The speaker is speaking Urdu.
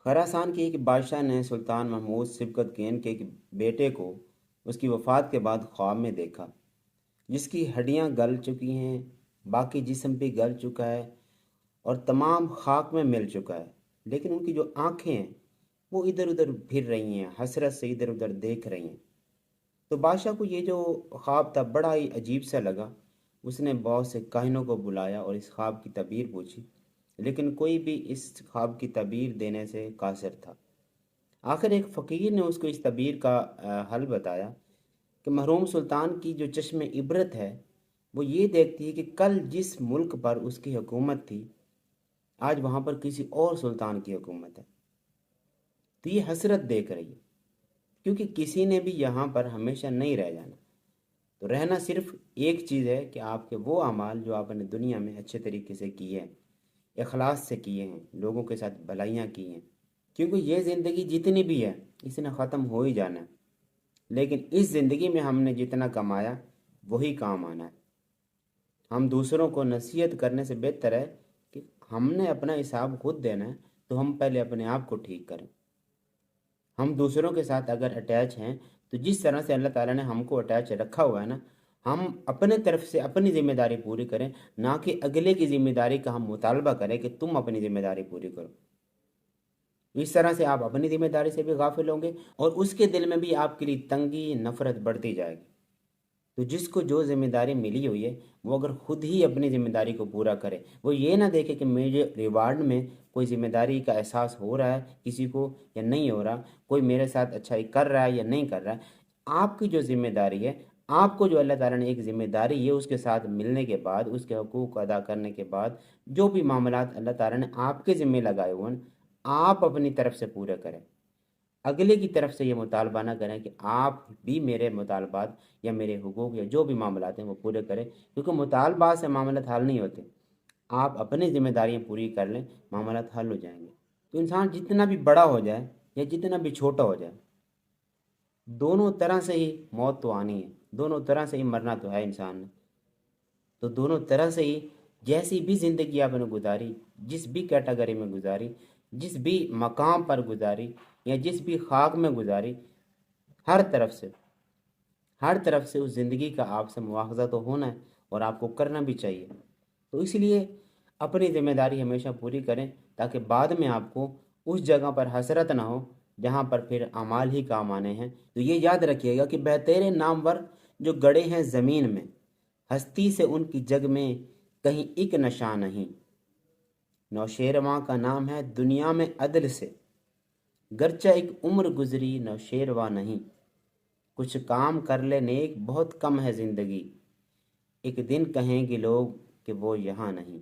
خراسان کے ایک بادشاہ نے سلطان محمود سبکت گین کے ایک بیٹے کو اس کی وفات کے بعد خواب میں دیکھا، جس کی ہڈیاں گل چکی ہیں، باقی جسم بھی گل چکا ہے اور تمام خاک میں مل چکا ہے، لیکن ان کی جو آنکھیں ہیں وہ ادھر ادھر پھر رہی ہیں، حسرت سے ادھر ادھر دیکھ رہی ہیں۔ تو بادشاہ کو یہ جو خواب تھا بڑا ہی عجیب سا لگا۔ اس نے بہت سے کاہنوں کو بلایا اور اس خواب کی تعبیر پوچھی، لیکن کوئی بھی اس خواب کی تعبیر دینے سے قاصر تھا۔ آخر ایک فقیر نے اس کو اس تعبیر کا حل بتایا کہ محروم سلطان کی جو چشم عبرت ہے وہ یہ دیکھتی ہے کہ کل جس ملک پر اس کی حکومت تھی آج وہاں پر کسی اور سلطان کی حکومت ہے، تو یہ حسرت دیکھ رہی ہے، کیونکہ کسی نے بھی یہاں پر ہمیشہ نہیں رہ جانا۔ تو رہنا صرف ایک چیز ہے کہ آپ کے وہ اعمال جو آپ نے دنیا میں اچھے طریقے سے کیے ہیں، اخلاص سے کیے ہیں، لوگوں کے ساتھ بھلائیاں کی ہیں، کیونکہ یہ زندگی جتنی بھی ہے اس نے ختم ہو ہی جانا ہے، لیکن اس زندگی میں ہم نے جتنا کمایا وہی کام آنا ہے۔ ہم دوسروں کو نصیحت کرنے سے بہتر ہے کہ ہم نے اپنا حساب خود دینا ہے، تو ہم پہلے اپنے آپ کو ٹھیک کریں۔ ہم دوسروں کے ساتھ اگر اٹیچ ہیں تو جس طرح سے اللہ تعالیٰ نے ہم کو اٹیچ رکھا ہوا ہے نا، ہم اپنے طرف سے اپنی ذمہ داری پوری کریں، نہ کہ اگلے کی ذمہ داری کا ہم مطالبہ کریں کہ تم اپنی ذمہ داری پوری کرو۔ اس طرح سے آپ اپنی ذمہ داری سے بھی غافل ہوں گے اور اس کے دل میں بھی آپ کے لیے تنگی نفرت بڑھتی جائے گی۔ تو جس کو جو ذمہ داری ملی ہوئی ہے وہ اگر خود ہی اپنی ذمہ داری کو پورا کرے، وہ یہ نہ دیکھے کہ مجھے ریوارڈ میں کوئی ذمہ داری کا احساس ہو رہا ہے کسی کو یا نہیں ہو رہا، کوئی میرے ساتھ اچھائی کر رہا ہے یا نہیں کر رہا ہے۔ آپ کی جو ذمہ داری ہے، آپ کو جو اللہ تعالیٰ نے ایک ذمہ داری ہے اس کے ساتھ ملنے کے بعد، اس کے حقوق ادا کرنے کے بعد، جو بھی معاملات اللہ تعالیٰ نے آپ کے ذمہ لگائے ہوئے ہیں آپ اپنی طرف سے پورے کریں۔ اگلے کی طرف سے یہ مطالبہ نہ کریں کہ آپ بھی میرے مطالبات یا میرے حقوق یا جو بھی معاملات ہیں وہ پورے کریں، کیونکہ مطالبات سے معاملات حل نہیں ہوتے۔ آپ اپنی ذمہ داریاں پوری کر لیں، معاملات حل ہو جائیں گے۔ تو انسان جتنا بھی بڑا ہو جائے یا جتنا بھی چھوٹا ہو جائے، دونوں طرح سے ہی موت تو آنی ہے، دونوں طرح سے ہی مرنا تو ہے انسان نے۔ تو دونوں طرح سے ہی جیسی بھی زندگی آپ نے گزاری، جس بھی کیٹاگری میں گزاری، جس بھی مقام پر گزاری یا جس بھی خاک میں گزاری، ہر طرف سے اس زندگی کا آپ سے مواخذہ تو ہونا ہے اور آپ کو کرنا بھی چاہیے۔ تو اس لیے اپنی ذمہ داری ہمیشہ پوری کریں تاکہ بعد میں آپ کو اس جگہ پر حسرت نہ ہو جہاں پر پھر اعمال ہی کام آنے ہیں۔ تو یہ یاد رکھیے گا کہ بہترین نامور جو گڑے ہیں زمین میں، ہستی سے ان کی جگ میں کہیں ایک نشان نہیں۔ نوشیرواں کا نام ہے دنیا میں عدل سے، گرچہ ایک عمر گزری نوشیرواں نہیں۔ کچھ کام کر لے نیک، بہت کم ہے زندگی، ایک دن کہیں گے لوگ کہ وہ یہاں نہیں۔